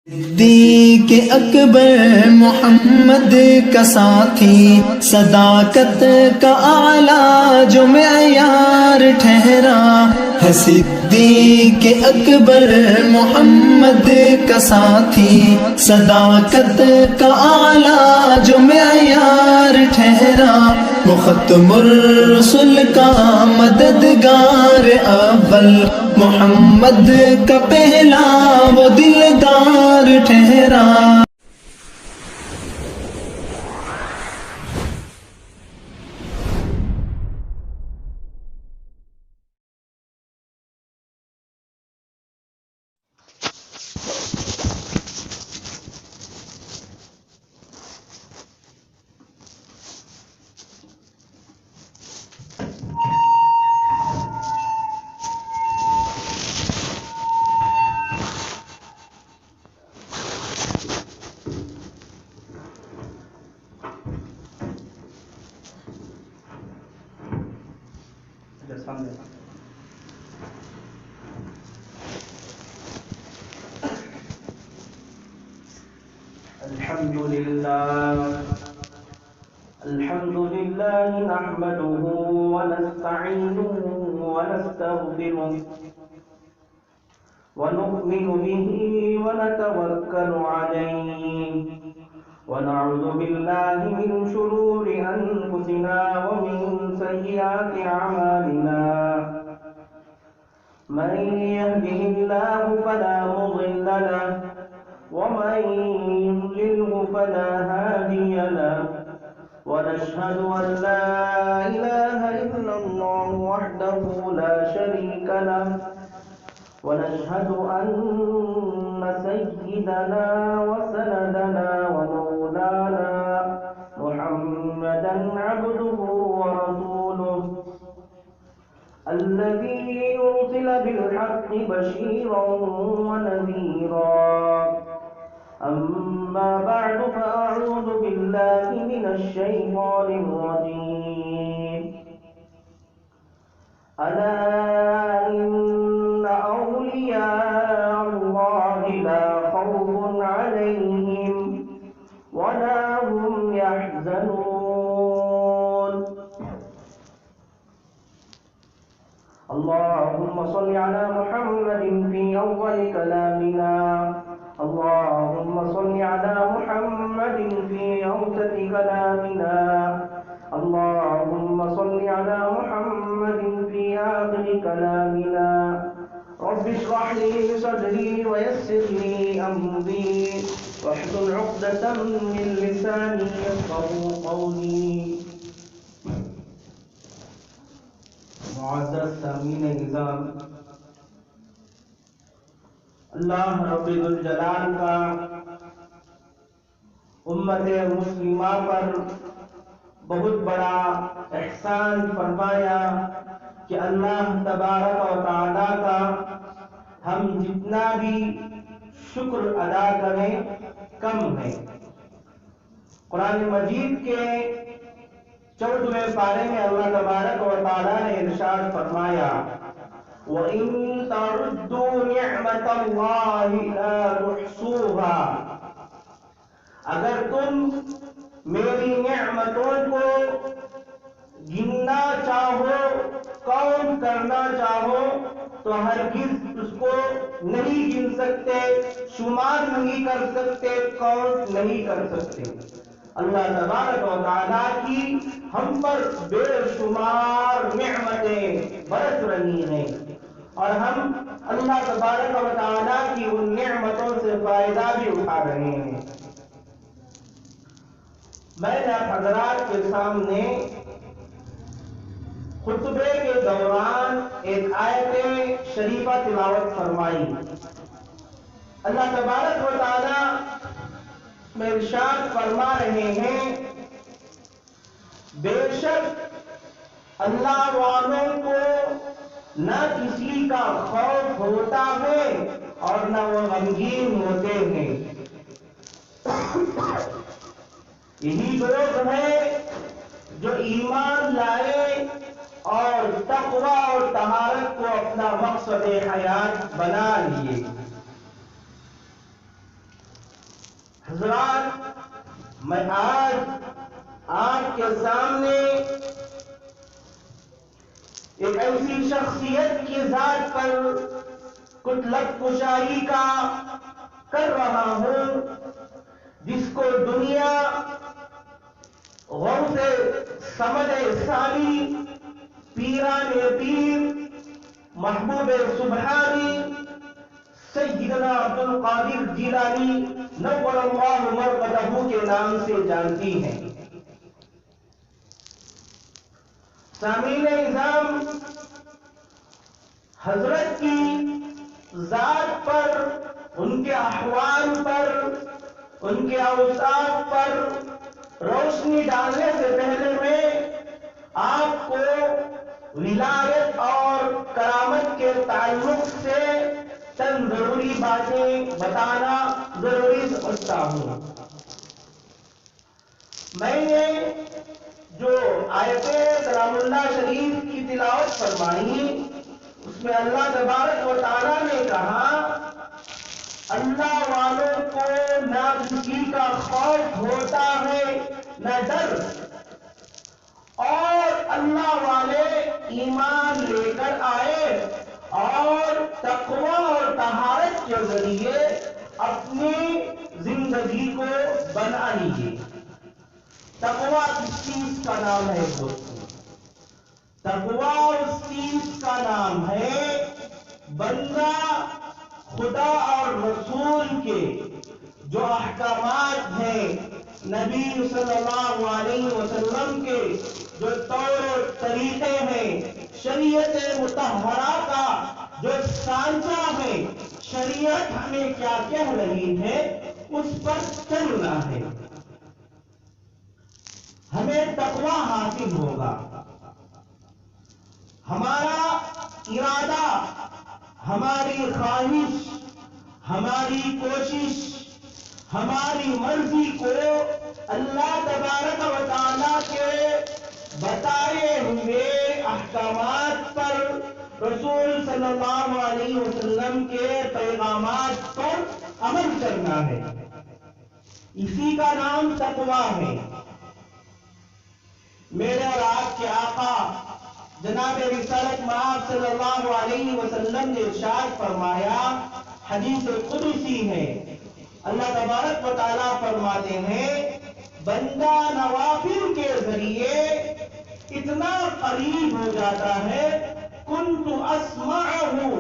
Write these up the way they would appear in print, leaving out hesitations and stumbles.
صدیق اکبر محمد کا ساتھی، صداقت کا اعلیٰ جو معیار ٹھہرا ہے۔ صدیق اکبر محمد کا ساتھی، صداقت کا اعلیٰ جو معیار ٹھہرا۔ وہ ختم الرسل کا مددگار اول، محمد کا پہلا وہ دلدار ٹھہرا۔ الحمد لله نحمده ونستعينه ونستغفره ونؤمن به ونتوكل عليه ونعوذ بالله من شرور أنفسنا ومن سيئات أعمالنا من يهده الله فلا مضل له ومن يضلله فلا هادي له ونشهد أن لا إله إلا الله وحده لا شريك له ونشهد أن سيدنا وسندنا ومولانا محمدا عبده ورسوله الذي أرسل بالحق بشيرا ونذيرا أما بعد فأعوذ بالله من الشيطان الرجيم ألا إن أولياء الله لا خوف عليهم ولا هم يحزنون اللهم صل على محمد في أول كلامنا اللهم صل على محمد في أوسط كلامنا اللهم صل على محمد في آخر كلامنا رب اشرح لي صدري ويسر لي أمري واحلل عقدة من لساني يفقهوا قولي معزز سامعین نظام، اللہ رب الجلال کا امت مسلمہ پر بہت بڑا احسان فرمایا کہ اللہ تبارک و تعالی کا ہم جتنا بھی شکر ادا کریں کم ہے۔ قرآن مجید کے 14ویں پارے میں اللہ تبارک و تعالی نے ارشاد فرمایا وَإِن تَعُدُّوا نِعْمَةَ اللَّهِ لَا تُحْصُوهَا، اگر تم میری نعمتوں کو گننا چاہو، کاؤنٹ کرنا چاہو تو ہرگز اس کو نہیں گن سکتے، شمار نہیں کر سکتے، کاؤنٹ نہیں کر سکتے۔ اللہ تبارک و تعالیٰ کی ہم پر بے شمار نعمتیں برس رہی ہیں اور ہم اللہ تبارک و تعالیٰ کی ان نعمتوں سے فائدہ بھی اٹھا رہے ہیں۔ میں نے حضرات کے سامنے خطبے کے دوران ایک آیت شریفہ تلاوت فرمائی۔ اللہ تبارک و تعالیٰ میں ارشاد فرما رہے ہیں بے شک اللہ والوں کو نہ کسی کا خوف ہوتا ہے اور نہ وہ غمگین ہوتے ہیں۔ یہی لوگ ہیں جو ایمان لائے اور تقوی اور طہارت کو اپنا مقصد حیات بنا لیے۔ حضرات، میں آج آپ کے سامنے ایک ایسی شخصیت کی ذات پر کچھ لفظ کشائی کا کر رہا ہوں جس کو دنیا غوث صمد ثانی، پیران پیر، محبوب سبحانی سیدنا عبد القادر جیلانی نور اللہ مرقدہ کے نام سے جانتی ہیں۔ سامعین نظام، حضرت کی ذات پر، ان کے احوال پر، ان کے اوصاف پر روشنی ڈالنے سے پہلے میں آپ کو ولایت اور کرامت کے تعلق سے چند ضروری باتیں بتانا ضروری سمجھتا ہوں۔ میں نے جو آیتیں کلام اللہ شریف کی تلاوت فرمائی، اس میں اللہ تبارک و تعالیٰ نے کہا اللہ والوں کو نہ کسی کا خوف ہوتا ہے نہ ڈر، اور اللہ والے ایمان لے کر آئے اور تقوی اور طہارت کے ذریعے اپنی زندگی کو بنا لیجیے۔ تقوی کس چیز کا نام ہے دوستو؟ تقوی اس چیز کا نام ہے بندہ خدا اور رسول کے جو احکامات ہیں، نبی صلی اللہ علیہ وسلم کے جو طور و طریقے ہیں، شریعت مطہرہ کا جو سانچہ ہے، شریعت ہمیں کیا کہہ رہی ہے اس پر چلنا ہے، ہمیں تقوی حاصل ہوگا۔ ہمارا ارادہ، ہماری خواہش، ہماری کوشش، ہماری مرضی کو اللہ تبارک و تعالیٰ کے بتائے ہوئے احکامات پر، رسول صلی اللہ علیہ وسلم کے پیغامات پر عمل کرنا ہے، اسی کا نام تقوی ہے۔ میرے اور آپ کے آقا جناب رسالت مآب صلی اللہ علیہ وسلم نے ارشاد فرمایا، حدیث قدسی ہے، اللہ تبارک و تعالیٰ فرماتے ہیں بندہ نوافل کے ذریعے اتنا قریب ہو جاتا ہے، کنت اسمعہ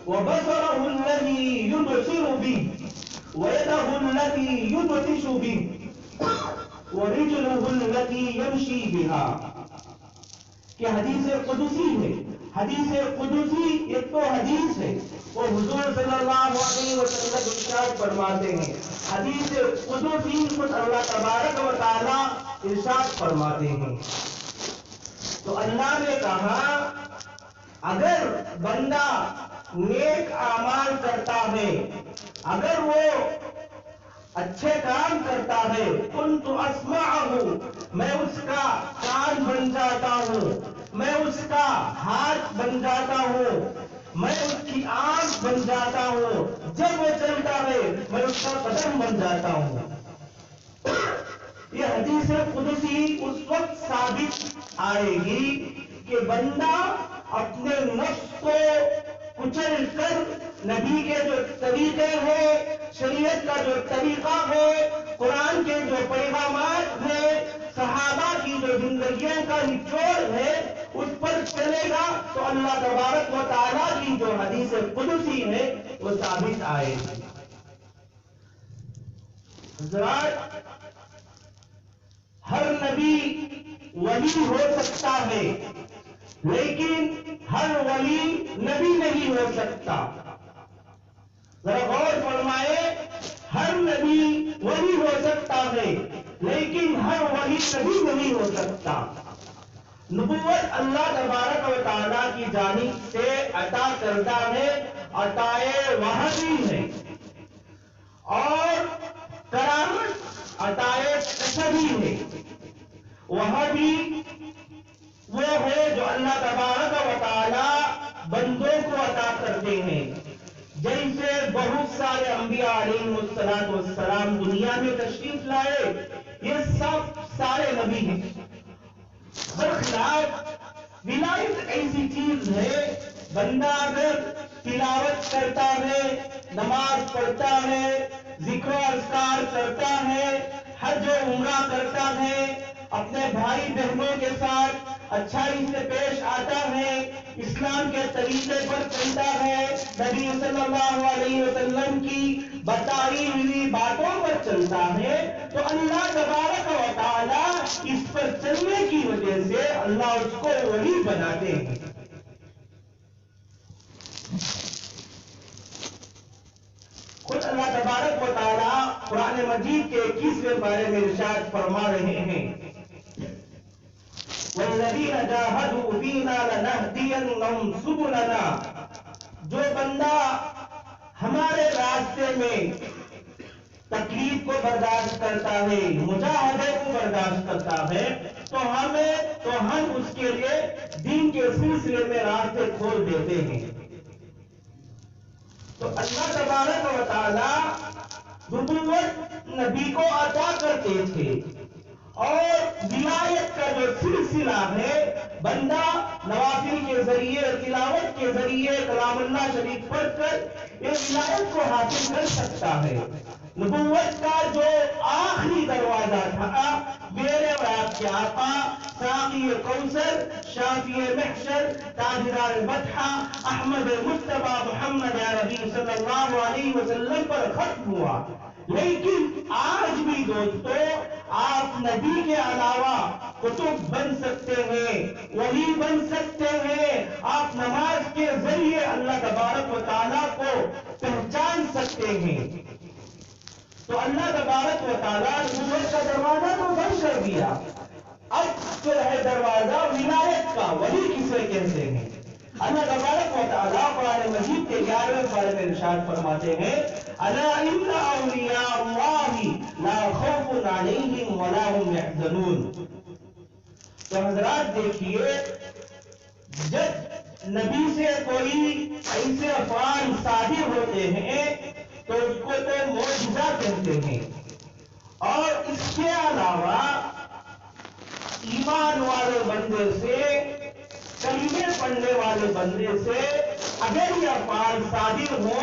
وبصرہ الذی یبصر بہ ویدہ الذی یبطش بہ ورجلہ التي یمشی بہا، کہ حدیث قدسی ہے۔ حدیث قدسی ایک تو حدیث ہے، وہ حضور صلی اللہ علیہ وسلم ارشاد فرماتے ہیں، حدیث قدسی خود اللہ تبارک و تعالیٰ ارشاد فرماتے ہیں۔ تو اللہ نے کہا اگر بندہ نیک اعمال کرتا ہے، اگر وہ اچھے کام کرتا ہے، کنت اسمعہ، میں اس کا کان بن جاتا ہوں، میں اس کا ہاتھ بن جاتا ہوں، میں اس کی آنکھ بن جاتا ہوں، جب وہ چلتا ہے میں اس کا قدم بن جاتا ہوں۔ یہ حدیث قدسی اس وقت ثابت آئے گی کہ بندہ اپنے نفس کو کچل کر نبی کے جو طریقے ہیں، شریعت کا جو طریقہ ہے، قرآن کے جو پیغامات ہیں، صحابہ کی جو زندگیوں کا نچوڑ ہے، اس پر چلے گا تو اللہ تبارک و تعالیٰ کی جو حدیث قدسی ہے وہ ثابت آئے گی۔ حضرات، ہر نبی ولی ہو سکتا ہے، لیکن ہر ولی نبی نہیں ہو سکتا۔ ذرا غور فرمائے، ہر نبی ولی ہو سکتا ہے لیکن ہر ولی نبی نہیں ہو سکتا۔ نبوت اللہ تبارک و تعالیٰ کی جانب سے عطا کردہ ہے، عطائے وحی ہے، اور کرامت عطائے کسبی ہے۔ وحی وہ ہے جو اللہ تبارک و تعالیٰ بندوں کو عطا کرتے ہیں، جیسے بہت سارے انبیاء علیہ السلام دنیا میں تشریف لائے، یہ سب سارے نبی ہیں۔ برخلاف ولایت ایسی چیز ہے، بندہ اگر تلاوت کرتا ہے، نماز پڑھتا ہے، ذکر و اذکار کرتا ہے، حج و عمرہ کرتا ہے، اپنے بھائی بہنوں کے ساتھ اچھائی سے پیش آتا ہے، اسلام کے طریقے پر چلتا ہے، نبی صلی اللہ علیہ وسلم کی بتائی ہوئی باتوں پر چلتا ہے، تو اللہ تبارک و تعالی اس پر چلنے کی وجہ سے اللہ اس کو ولی بناتے ہیں۔ خود اللہ تبارک و تعالی قرآن مجید کے 21ویں پارے میں ارشاد فرما رہے ہیں، وَالَّذِينَ جَاهَدُوا فِينَا لَنَهْدِيَنَّهُمْ سُبُلَنَا، جو بندہ ہمارے راستے میں تکلیف کو برداشت کرتا ہے، مجاہدے کو برداشت کرتا ہے، تو ہم اس کے لیے دین کے سلسلے میں راستے کھول دیتے ہیں۔ تو اللہ تبارک و تعالی نبوت نبی کو عطا کرتے تھے، اور ولایت کا جو سلسلہ ہے بندہ نوافل کے ذریعے، تلاوت کے ذریعے، کلام اللہ شریف پڑھ کر یہ ولایت کو حاصل کر سکتا ہے۔ نبوت کا جو آخری دروازہ تھا، میرے اور آپ کے آقا ساقی کوثر، شافی محشر، تاجدار مدحہ احمد مصطفیٰ محمد عربی صلی اللہ علیہ وسلم پر ختم ہوا۔ لیکن آج بھی دوستو، آپ نبی کے علاوہ کتب بن سکتے ہیں، ولی بن سکتے ہیں، آپ نماز کے ذریعے اللہ تبارک و تعالیٰ کو پہچان سکتے ہیں۔ تو اللہ تبارک و تعالیٰ نبوت کا دروازہ تو بند کر دیا، اب جو ہے دروازہ ولایت کا، ولی کسے کہتے ہیں؟ اللہ تبارک و تعالیٰ قرآن مجید کے 11ویں پارے میں ارشاد فرماتے ہیں، الا ان اولیاء اللہ لا خوف علیہم ولا هم یحزنون۔ تو حضرات دیکھیے، جب نبی سے کوئی ایسے افعال صادر ہوتے ہیں تو اس کو تو معجزہ کہتے ہیں، اور اس کے علاوہ ایمان والے بندے سے، کلمے پڑھنے والے بندے سے اگر یہ افعال صادر ہو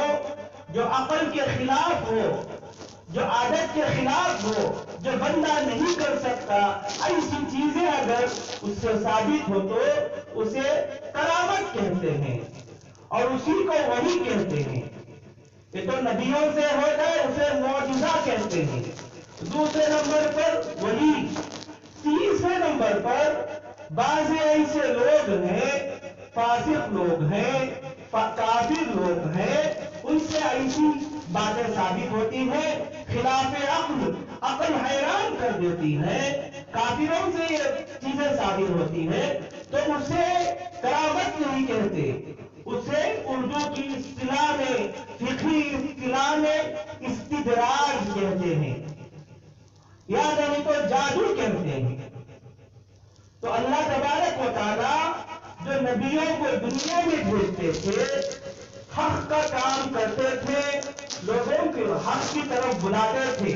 جو عقل کے خلاف ہو، جو عادت کے خلاف ہو، جو بندہ نہیں کر سکتا، ایسی چیزیں اگر اس سے ثابت ہو تو اسے کرامت کہتے ہیں، اور اسی کو وحی کہتے ہیں۔ یہ تو نبیوں سے ہوتا ہے، اسے معجزہ کہتے ہیں۔ دوسرے نمبر پر ولی، تیسرے نمبر پر بعض ایسے لوگ ہیں، فاسق لوگ ہیں، کافر لوگ ہیں، ان سے ایسی باتیں ثابت ہوتی ہیں خلاف عقل، عقل حیران کر دیتی ہے، کافروں سے یہ چیزیں ثابت ہوتی ہیں، تو اسے کرامت نہیں کہتے، اسے اردو کی اصطلاح میں، فقہی اصطلاح میں استدراج کہتے ہیں، یا نہیں تو جادو کہتے ہیں۔ تو اللہ تبارک و تعالیٰ جو نبیوں کو دنیا میں بھیجتے تھے، حق کا کام کرتے تھے، لوگوں کو حق کی طرف بلاتے تھے۔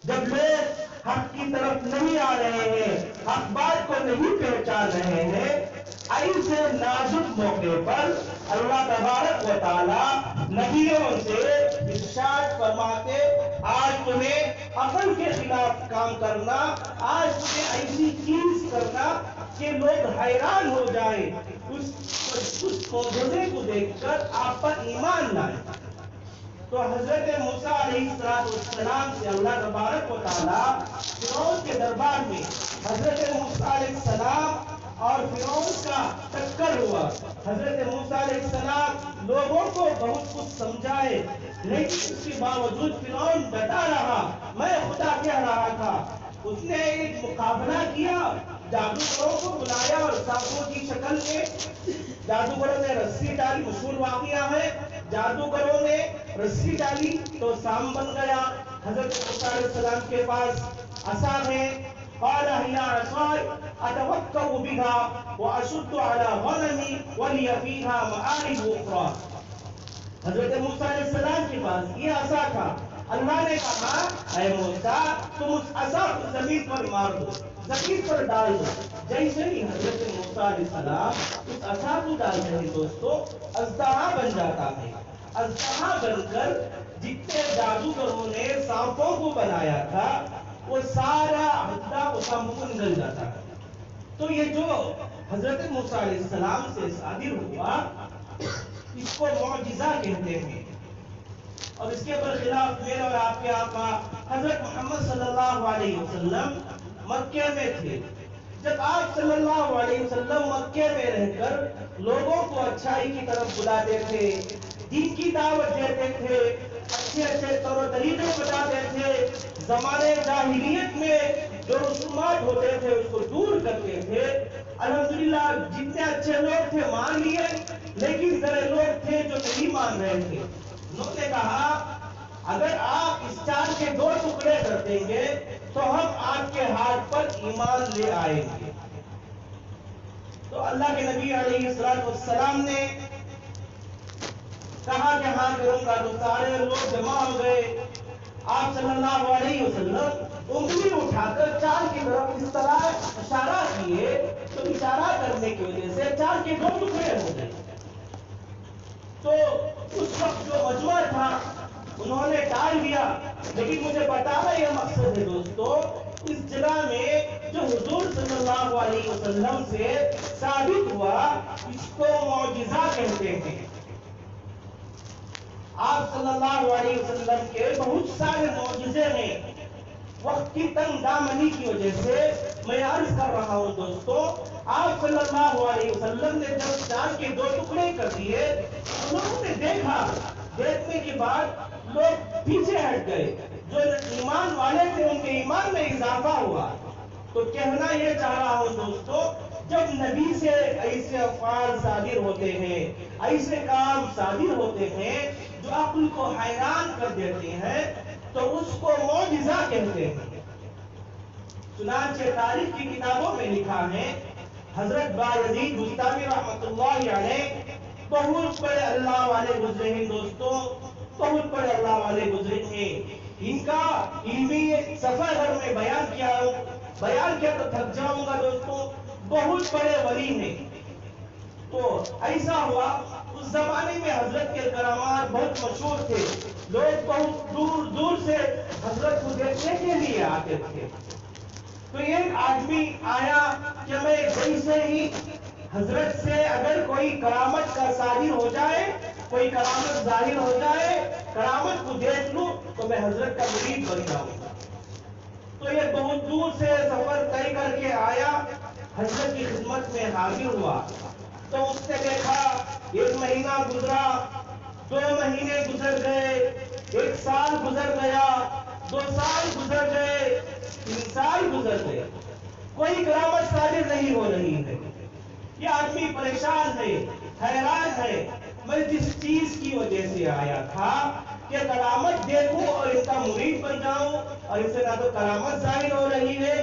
جب لوگ حق کی طرف نہیں آ رہے ہیں، حق بات کو نہیں پہچان رہے ہیں، ایسے نازک موقع پر اللہ تبارک و تعالیٰ نبیوں سے ارشاد فرماتے، آج تمہیں عقل کے خلاف کام کرنا، آج تمہیں ایسی چیز کرنا کہ لوگ حیران ہو جائیں، اس معجزے کو دیکھ کر آپ پر ایمان لائیں۔ تو حضرت موسیٰ علیہ السلام سے اللہ تبارک و تعالیٰ فرعون کے دربار میں حضرت موسیٰ علیہ السلام اور فرعون کا ٹکر ہوا۔ حضرت موسیٰ علیہ السلام لوگوں کو بہت کچھ سمجھائے، لیکن اس کے باوجود فرعون ڈٹا رہا، میں خدا کہہ رہا تھا۔ اس نے ایک مقابلہ کیا، جادوگروں کو بلایا اور سانپوں کی شکل میں جادوگروں نے رسی ڈالی، مشہور واقعہ ہے، جادوگروں نے رسی ڈالی تو سانپ بن گیا۔ حضرت موسیٰ علیہ السلام کے پاس عصا ہے، قال هي عصاي اتوكا بها واشد على غنمي ولي فيها مآرب اخرى۔ حضرت موسیٰ علیہ السلام کے پاس یہ عصا تھا، اللہ نے کہا اے موسیٰ تم اس عصا کو زمین پر مار دو، زمین پر ڈال دو۔ جیسے ہی حضرت موسیٰ علیہ السلام اس عصا کو ڈالتے ہیں دوستو، اژدہا بن جاتا ہے۔ اژدہا بن کر جتنے جادوگروں نے سانپوں کو بنایا تھا وہ سارا ہتھا اس سانپوں کو نگل جاتا ہے۔ تو یہ جو حضرت موسیٰ علیہ السلام سے صادر ہوا اس کو معجزہ کہتے ہیں۔ اور اس کے برخلاف میرے اور آپ کے آقا حضرت محمد صلی اللہ علیہ وسلم مکے میں تھے۔ جب آپ صلی اللہ علیہ وسلم مکے میں رہ کر لوگوں کو اچھائی کی طرف بلاتے تھے، دین کی دعوت دیتے تھے، اچھے اچھے طور طریقے بتاتے تھے، زمانے جاہلیت میں جو رسومات ہوتے تھے اس کو دور کرتے تھے، الحمدللہ جتنے اچھے لوگ تھے مان لیے، لیکن ذرے لوگ تھے جو نہیں مان رہے تھے۔ انہوں نے کہا اگر آپ اس چاند کے 2 ٹکڑے کر دیں گے تو ہم آپ کے ہاتھ پر ایمان لے آئیں گے۔ تو اللہ کے نبی علیہ السلام نے کہا کہ ہاں کروں گا، تو سارے لوگ جمع ہو گئے۔ آپ صلی اللہ علیہ وسلم انگلی اٹھا کر چاند کی طرف اس طرح اشارہ کیے تو اشارہ کرنے کی وجہ سے چاند کے 2 ٹکڑے ہو گئے۔ تو اس وقت جو مجمع تھا انہوں نے ٹال دیا، لیکن مجھے بتانا یہ مقصد ہے دوستو، اس جگہ میں جو حضور صلی اللہ علیہ وسلم سے ثابت ہوا اس کو معجزہ کہتے ہیں۔ آپ صلی اللہ علیہ وسلم کے بہت سارے معجزے ہیں، وقت کی تنگ دامنی کی وجہ سے میں عرض کر رہا ہوں دوستو، آپ صلی اللہ علیہ وسلم نے جب چاند کے 2 ٹکڑے کر دیے، لوگوں نے دیکھا، دیکھنے کے بعد لوگ پیچھے ہٹ گئے، جو ایمان والے تھے ان کے ایمان میں اضافہ ہوا۔ تو کہنا یہ چاہ رہا ہوں دوستو، جب نبی سے ایسے افعال صادر ہوتے ہیں، ایسے کام صادر ہوتے ہیں جو عقل کو حیران کر دیتے ہیں تو اس کو معجزہ کہتے ہیں۔ چنانچہ تاریخ کی کتابوں میں لکھا ہے حضرت بایزید بستامی رحمۃ اللہ علیہ بہت بڑے اللہ والے گزرے ہیں دوستوں، بہت بڑے اللہ والے گزرے ہیں۔ ان کا علمی سفر اگر میں بیان کیا تو تھک جاؤں گا دوستوں، بہت بڑے ولی ہیں۔ تو ایسا ہوا اس زمانے میں حضرت کے کرامات بہت مشہور تھے، لوگ بہت دور دور سے حضرت کو دیکھنے کے لیے آتے تھے۔ تو ایک آدمی آیا کہ میں جیسے ہی حضرت سے اگر کوئی کرامت کا صادر ہو جائے، کوئی کرامت ظاہر ہو جائے، کرامت کو دیکھ لوں تو میں حضرت کا مرید بن جاؤں گا۔ تو یہ بہت دور سے سفر طے کر کے آیا، حضرت کی خدمت میں حاضر ہوا تو اس نے دیکھا 1 مہینہ گزرا، 2 مہینے گزر گئے، 1 سال گزر گیا، 2 سال گزر گئے، 3 سال گزر گئے، کوئی کرامت صادر نہیں ہو رہی ہے۔ یہ آدمی پریشان ہے، حیران ہے، میں جس چیز کی وجہ سے آیا تھا کہ کرامت دیکھوں اور اس کا مرید بن جاؤں، اور اس سے نہ تو کرامت ظاہر ہو رہی ہے،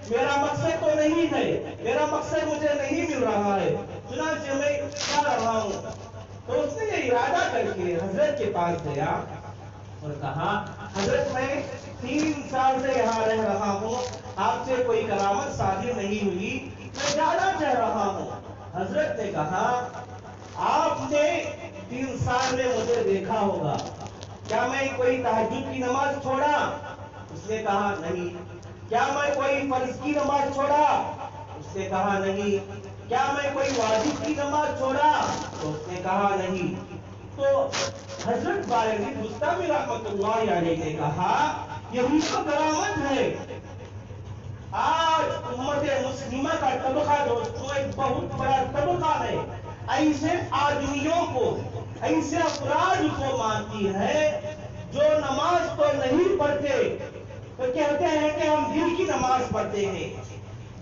میرا مقصد تو نہیں ہے، میرا مقصد مجھے نہیں مل رہا ہے، چنانچہ میں کیا رہا ہوں۔ تو اس نے یہ ارادہ کر کے حضرت کے پاس گیا اور کہا حضرت میں 3 سال سے یہاں رہ رہا ہوں، آپ سے کوئی کرامت صادر نہیں ہوئی، میں جانا چاہ رہا ہوں۔ حضرت نے کہا آپ نے 3 سال میں مجھے دیکھا ہوگا، کیا میں کوئی تہجد کی نماز چھوڑا؟ اس نے کہا نہیں۔ کیا میں کوئی فرض کی نماز چھوڑا؟ اس نے کہا نہیں۔ کیا میں کوئی واجب کی نماز چھوڑا؟ تو اس نے کہا نہیں۔ تو حضرت بایزید بستامی رحمۃ اللہ علیہ نے کہا یہی تو کرامت ہے۔ آج امت مسلمہ کا طبقہ دوستوں ایک بہت بڑا طبقہ ہے، ایسے آدمیوں کو، ایسے افراد کو مانتی ہے جو نماز تو نہیں پڑھتے تو کہتے ہیں کہ ہم دل کی نماز پڑھتے ہیں۔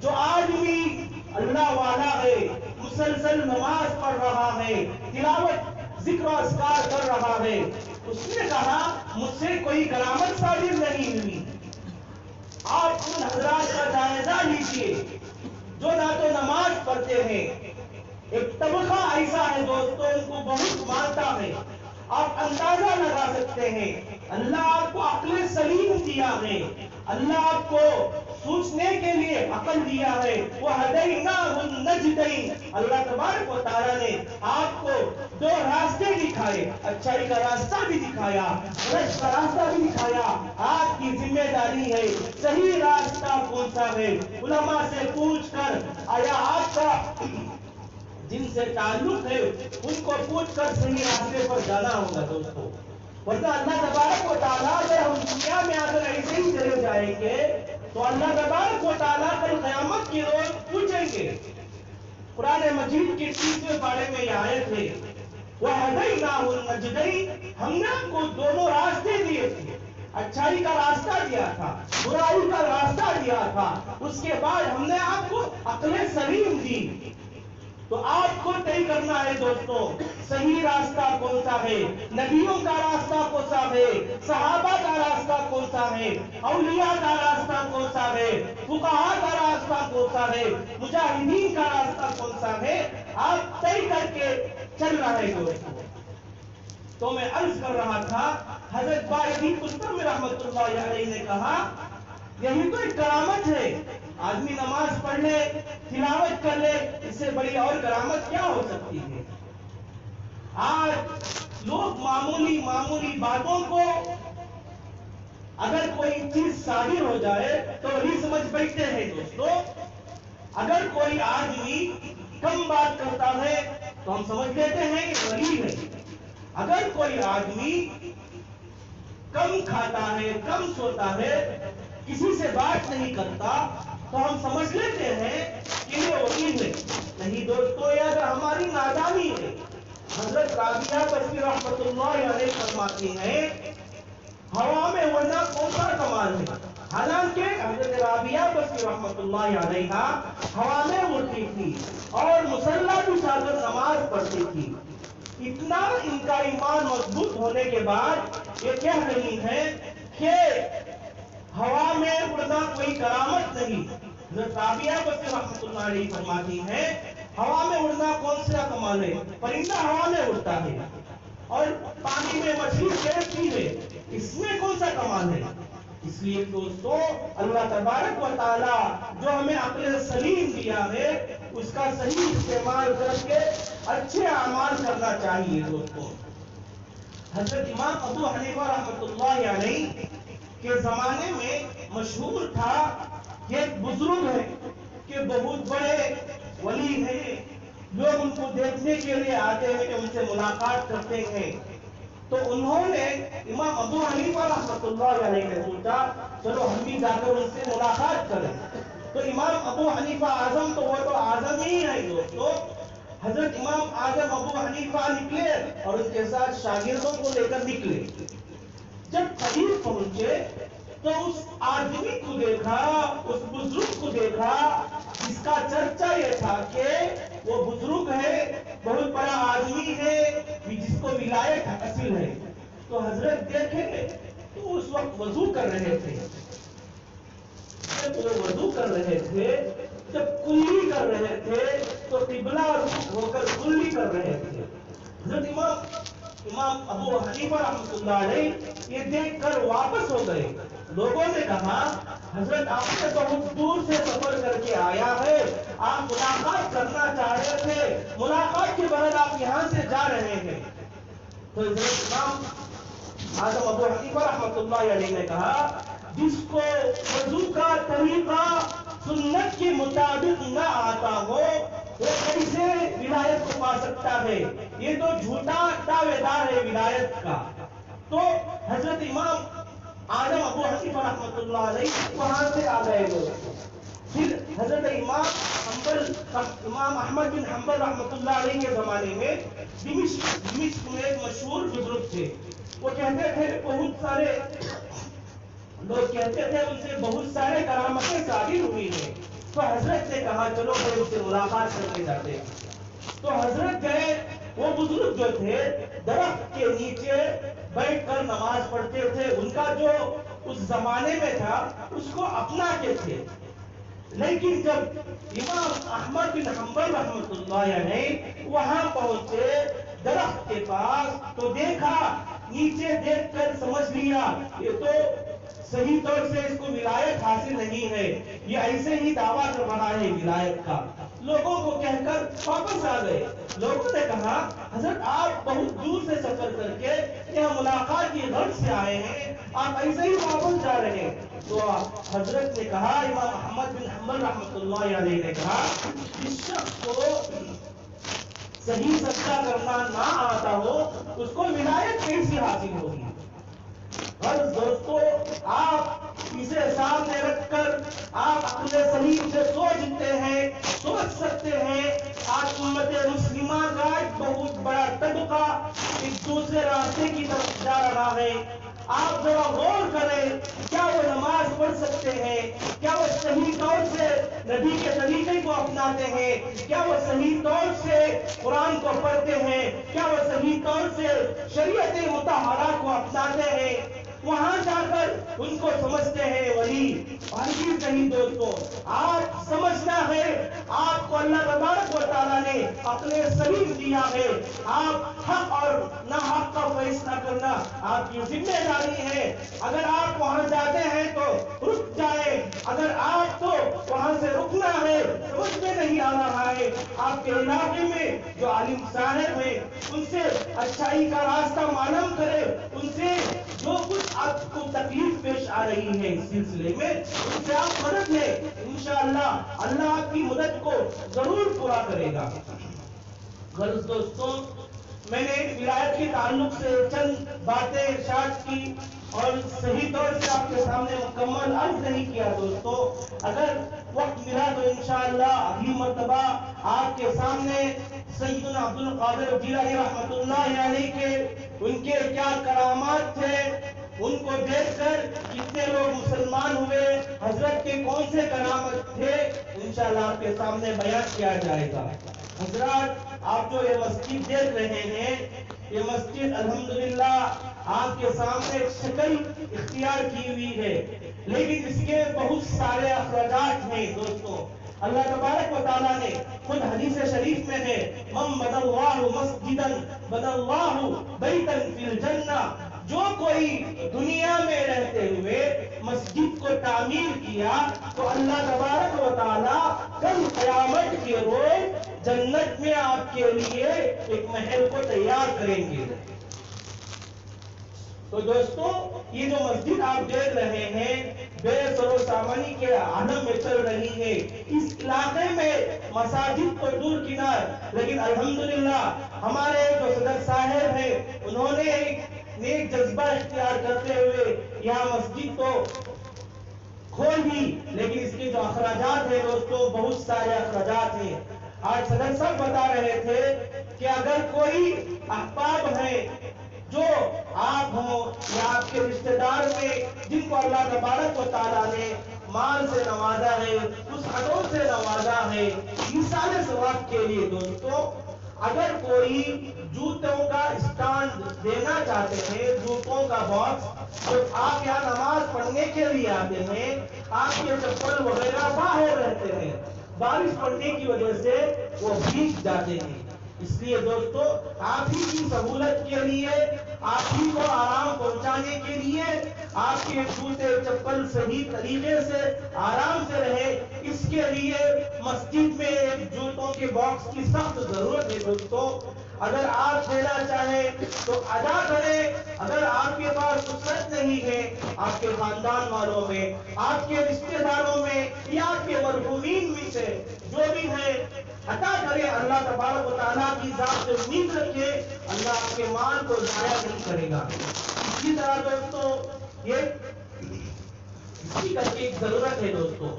جو آدمی اللہ والا ہے، مسلسل نماز پڑھ رہا ہے، تلاوت ذکر و اذکار کر رہا ہے، اس نے کہا مجھ سے کوئی کرامت صادر نہیں ہوئی۔ آپ ان حضرات کا جائزہ لیجیے جو نہ تو نماز پڑھتے ہیں، ایک طبقہ ایسا ہے دوستوں ان کو بہت مانتا ہے، آپ اندازہ لگا سکتے ہیں اللہ آپ کو عقل سلیم دیا ہے، اللہ آپ کو سوچنے کے لیے عقل دیا ہے. وَهَدَيْنَاهُ النَّجْدَيْنِ، اللہ تبارک و تعالیٰ نے آپ کو دو راستے دکھائے، اچھائی کا راستہ بھی دکھایا، غلط کا راستہ بھی دکھایا. آپ کی ذمہ داری ہے صحیح راستہ کون سا ہے. علماء سے پوچھ کر، آیا آپ کا جن سے تعلق ہے ان کو پوچھ کر صحیح راستے پر جانا ہوگا دوستو. ورنہ اللہ تبارک و تعالیٰ اگر ہم دنیا میں اگر ایسے ہی چلے جائیں گے تو اللہ تبارک و تعالیٰ کل قیامت کی روز پوچھیں گے. قرآن مجید کے 30ویں پارے میں یہ آیت ہے، وَهَدَيْنَاهُ النَّجْدَيْنِ، ہم نے آپ کو دونوں راستے دیے تھے، اچھائی کا راستہ دیا تھا، برائی کا راستہ دیا تھا، اس کے بعد ہم نے آپ کو عقل سلیم دی. تو آپ کو طے کرنا ہے دوستو صحیح راستہ کون سا ہے. نبیوں کا راستہ کون سا ہے، صحابہ کا راستہ کون سا ہے، اولیاء کا راستہ کون سا ہے، فقہاء کا راستہ کون سا ہے، مجاہدین کا راستہ کون سا ہے، آپ طے کر کے چل رہے ہو. تو میں عرض کر رہا تھا، حضرت باقی قطب رحمت اللہ علیہ نے کہا یہی تو ایک کرامت ہے. آدمی نماز پڑھ لے، تلاوت کر لے، اس سے بڑی اور کرامت کیا ہو سکتی ہے. آج لوگ معمولی باتوں کو اگر کوئی چیز صادر ہو جائے تو وہی سمجھ بیٹھتے ہیں دوستو. اگر کوئی آدمی کم بات کرتا ہے تو ہم سمجھ لیتے ہیں کہ ولی ہے. اگر کوئی آدمی کم کھاتا ہے، کم سوتا ہے، کسی سے بات نہیں کرتا تو ہم سمجھ لیتے ہیں کہ یہ ولی ہے. نہیں دوستو، یہ اگر ہماری نادانی ہے. حضرت رابعہ بصری رحمت اللہ علیہ فرماتی ہیں ہوا میں اڑنا کون سا کمال ہے. حالانکہ حضرت رابعہ بصری رحمت اللہ علیہ ہوا میں اڑتی تھی اور مصلی بچھا کر نماز پڑھتی تھی. اتنا ان کا ایمان مضبوط ہونے کے بعد یہ کہہ رہی ہے کہ ہوا میں اڑنا کوئی کرامت نہیں. حضرت رابعہ بصری رحمت اللہ علیہ فرماتی ہیں ہوا میں اڑنا کون سا کمال ہے. پرندہ ہوا میں اڑتا ہے اور پانی میں مچھلی تیرتی ہے، اس میں کون سا کمال ہے. اس لیے دوستو اللہ تبارک و تعالی جو ہمیں عقل سلیم دیا ہے اس کا صحیح استعمال کر کے اچھے اعمال کرنا چاہیے دوستو. حضرت امام ابو حنیفہ رحمۃ اللہ علیہ کے زمانے میں مشہور تھا کہ ایک بزرگ ہے کہ بہت بڑے ولی ہیں، لوگ ان کو دیکھنے کے لیے آتے ہیں، ان سے ملاقات کرتے ہیں. تو انہوں نے امام ابو حنیفہ رحمۃ اللہ علیہ نے سوچا چلو ہم بھی جا کر ان سے ملاقات کریں. تو امام ابو حنیفہ اعظم تو وہ تو اعظم ہی ہے دوستو. حضرت امام اعظم ابو حنیفہ نکلے اور ان کے ساتھ شاگردوں کو لے کر نکلے. جب قریب پہنچے تو اس آدمی کو دیکھا، اس بزرگ کو دیکھا جس کا چرچا یہ تھا کہ وہ بزرگ ہے، بہت بڑا آدمی ہے، جس کو ولایت حاصل ہے. تو حضرت دیکھے تو اس وقت وضو کر رہے تھے. جب وہ وضو کر رہے تھے، جب کلی کر رہے تھے تو قبلہ رخ ہو کر کلی کر رہے تھے. حضرت امام ابو حنیفہ رحمۃ اللہ علیہ یہ دیکھ کر واپس ہو گئے. لوگوں نے کہا حضرت آپ نے بہت دور سے سفر کر کے آیا ہے، آپ ملاقات کرنا چاہ رہے تھے، ملاقات کے بعد آپ یہاں سے جا رہے ہیں. تو حضرت امام اعظم ابو حنیفہ رحمۃ اللہ علیہ نے کہا جس کو وضو کا طریقہ سنت کے مطابق نہ آتا ہو وہ کیسے ولایت کو پا سکتا ہے. یہ تو جھوٹا دعوے دار ہے ولایت کا. تو حضرت امام اعظم ابو حنیفہ رحمۃ اللہ علیہ وہاں سے آ گئے لوگ. پھر حضرت امام احمد بن حنبل رحمۃ اللہ علیہ کے زمانے میں دمشق میں ایک مشہور بزرگ تھے. وہ کہتے تھے بہت سارے لوگ کہتے تھے ان سے بہت سارے کرامتیں صادر ہوئی ہیں. تو حضرت نے کہا چلو پھر ان سے ملاقات کرنے جاتے ہیں. تو حضرت گئے. وہ بزرگ جو تھے درخت کے نیچے بیٹھ کر نماز پڑھتے تھے. ان کا جو اس زمانے میں تھا اس کو اپناتے تھے. لیکن جب امام احمد بن حنبل رحمۃ اللہ علیہ وہاں پہنچے درخت کے پاس تو دیکھا نیچے دیکھ کر سمجھ لیا یہ تو صحیح طور سے اس کو ولایت حاصل نہیں ہے، یہ ایسے ہی دعویٰ کر رہا ہے ولایت کا، لوگوں کو کہہ کر واپس آ گئے۔ لوگوں نے کہا حضرت آپ بہت دور سے سفر کر کے یہاں ملاقات کی غرض سے آئے ہیں، آپ ایسے ہی واپس جا رہے ہیں۔ تو حضرت نے کہا، امام احمد بن حنبل رحمۃ اللہ علیہ نے کہا، جس شخص کو صحیح سجدہ کرنا نہ آتا ہو اس کو ولایت کیسے حاصل ہوگی؟ غرض دوستو، آپ اسے سامنے رکھ کر آپ اپنے سلیم سے سوچتے ہیں، سوچ سکتے ہیں آج امت مسلمہ کا ایک بہت بڑا طبقہ ایک دوسرے راستے کی طرف جا رہا ہے۔ آپ ذرا غور کریں، کیا وہ نماز پڑھ سکتے ہیں؟ کیا وہ صحیح طور سے نبی کے طریقے کو اپناتے ہیں؟ کیا وہ صحیح طور سے قرآن کو پڑھتے ہیں؟ کیا وہ صحیح طور سے شریعت مطہرہ کو اپناتے ہیں؟ وہاں جا کر ان کو سمجھتے ہیں ولی عزیز نہیں دوستو، آپ سمجھنا ہے آپ کو اللہ تبارک و تعالیٰ نے اپنے سلیم دیا ہے، آپ حق اور ناحق کا فیصلہ کرنا آپ کی ذمہ داری ہے۔ اگر آپ وہاں جاتے ہیں تو رک جائیں، اگر آپ کو وہاں سے رکنا ہے، سمجھ میں نہیں آ رہا ہے، آپ کے علاقے میں جو عالم صاحب ہیں ان سے اچھائی کا راستہ معلوم کرے، ان سے جو کچھ آپ کو تکلیف پیش آ رہی ہے اس سلسلے میں ان سے آپ مدد لیں، انشاءاللہ اللہ آپ کی مدد کو ضرور پورا کرے گا۔ غرض دوستوں، میں نے ولایت کے تعلق سے چند باتیں ارشاد کی اور صحیح طور سے آپ کے سامنے مکمل عرض نہیں کیا دوستو، اگر وقت ملا تو انشاءاللہ اگلی مرتبہ آپ کے سامنے سیدنا عبد القادر جیلانی رحمۃ اللہ علیہ کے ان کے کیا کرامات تھے، ان کو دیکھ کر کتنے لوگ مسلمان ہوئے، حضرت کے کون سے کرامت تھے، انشاءاللہ آپ کے سامنے بیان کیا جائے گا۔ حضرات، آپ جو یہ مسجد دیکھ رہے ہیں، یہ مسجد الحمدللہ آپ کے سامنے ایک شکل اختیار کی ہوئی ہے، لیکن اس کے بہت سارے اخراجات ہیں دوستوں۔ اللہ تبارک و تعالیٰ نے خود حدیث شریف میں ہے، من بنى اللہ مسجدا بنى اللہ بیتا فی الجنہ، جو کوئی دنیا میں رہتے ہوئے مسجد کو تعمیر کیا تو اللہ تبارک و تعالیٰ کل قیامت کے روز جنت میں آپ کے لیے ایک محل کو تیار کریں گے۔ تو دوستو، یہ جو مسجد آپ دیکھ رہے ہیں بے سر و سامانی کے عالم میں چل رہی ہے، اس علاقے میں مساجد تو دور کنار، لیکن الحمدللہ ہمارے جو صدر صاحب ہیں انہوں نے ایک نیک جذبہ اختیار کرتے ہوئے یہاں مسجد تو کھول دی، لیکن اس کے جو اخراجات ہیں دوستو بہت سارے اخراجات ہیں۔ آج صدر صاحب بتا رہے تھے کہ اگر کوئی احباب ہیں جو آپ ہوں یا آپ کے رشتہ دار میں جن کو اللہ تبارک و تعالیٰ نے مال سے نوازا ہے، اس عطوں سے نوازا ہے، مثال ثواب کے لیے دوستو، اگر کوئی جوتوں کا اسٹانڈ دینا چاہتے ہیں، جوتوں کا باکس، جو آپ یہاں نماز پڑھنے کے لیے آتے ہیں، آپ کے چپل وغیرہ باہر رہتے ہیں، بارش پڑنے کی وجہ سے وہ بھیگ جاتے ہیں، اس لیے دوستو آپ ہی کی سہولت کے لیے، آپ ہی کو آرام پہنچانے کے لیے، آپ کے جوتے چپل صحیح طریقے سے آرام سے رہے، اس کے لیے مسجد میں ایک جوتوں کے باکس کی سخت ضرورت ہے دوستو۔ اگر آپ دینا چاہیں تو ادا کریں، اگر آپ کے پاس فرصت نہیں ہے، آپ کے خاندان والوں میں، آپ کے رشتہ داروں میں یا آپ کے مرحومین میں سے جو بھی ہیں عطا کریں، اللہ تبارک و تعالیٰ کی ذات سے امید رکھے، اللہ آپ کے مال کو ضائع نہیں کرے گا۔ اسی طرح دوستو، یہ اسپیکر کی ایک ضرورت ہے دوستو،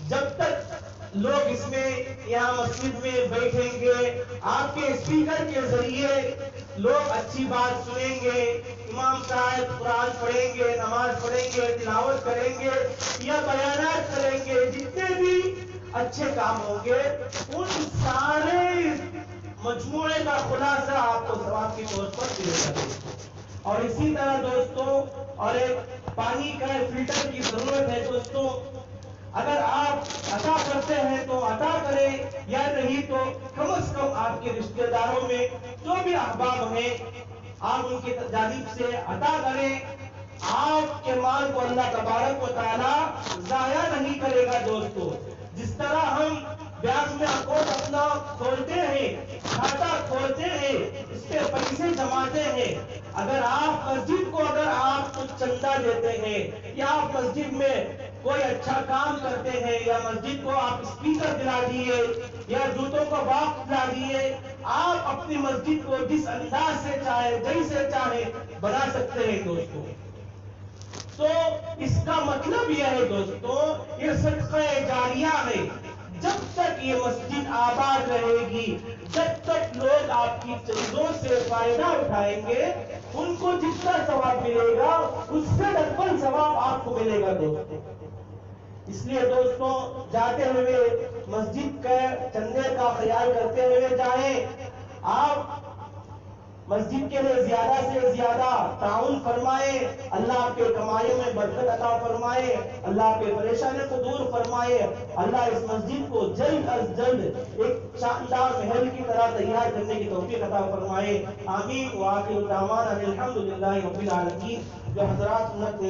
جب تک لوگ اس میں یہاں مسجد میں بیٹھیں گے، آپ کے اسپیکر کے ذریعے لوگ اچھی بات سنیں گے، امام صاحب قرآن پڑھیں گے، نماز پڑھیں گے، تلاوت کریں گے یا بیانات کریں گے، جتنے بھی اچھے کام ہوں گے ان سارے مجموعے کا خلاصہ آپ کو ثواب کی طور پر ملے گا۔ اور اسی طرح دوستو، اور ایک پانی کا فلٹر کی ضرورت ہے دوستو، اگر آپ عطا کرتے ہیں تو عطا کریں، یا نہیں تو کم از کم آپ کے رشتہ داروں میں جو بھی احباب ہیں آپ ان کی جانب سے عطا کریں. آپ کے مال کو اللہ تبارک و تعالی ضائع نہیں کرے گا دوستو. جس طرح ہم بیانک میں اکاؤنٹ اپنا کھولتے ہیں، کھاتا کھولتے ہیں، اس پہ پیسے جماتے ہیں، اگر آپ مسجد کو آپ کچھ چندہ دیتے ہیں یا آپ مسجد میں کوئی اچھا کام کرتے ہیں یا مسجد کو آپ اسپیکر دلا دیے یا جوتوں کا باکس دلا دیے، آپ اپنی مسجد کو جس انداز سے چاہے جیسے چاہے بنا سکتے ہیں دوستو. تو اس کا مطلب یہ ہے دوستو، یہ صدقہ جاریہ ہے. جب تک یہ مسجد آباد رہے گی، جب تک لوگ آپ کی چیزوں سے فائدہ اٹھائیں گے، ان کو جتنا ثواب ملے گا اس سے ڈبل ثواب آپ کو ملے گا دوستو. اس لیے دوستو جاتے ہوئے مسجد کے چندے کا خیال کرتے ہوئے جائیں. آپ مسجد کے لیے زیادہ سے زیادہ تعاون فرمائے. اللہ آپ کے کمائی میں برکت عطا فرمائے، اللہ آپ کے پریشانی کو دور فرمائے. اللہ اس مسجد کو جلد از جلد ایک شاندار محل کی طرح تیار کرنے کی توفیق عطا فرمائے. آمین. وآخر دعوانا الحمدللہ رب العالمین. جو حضرات سنت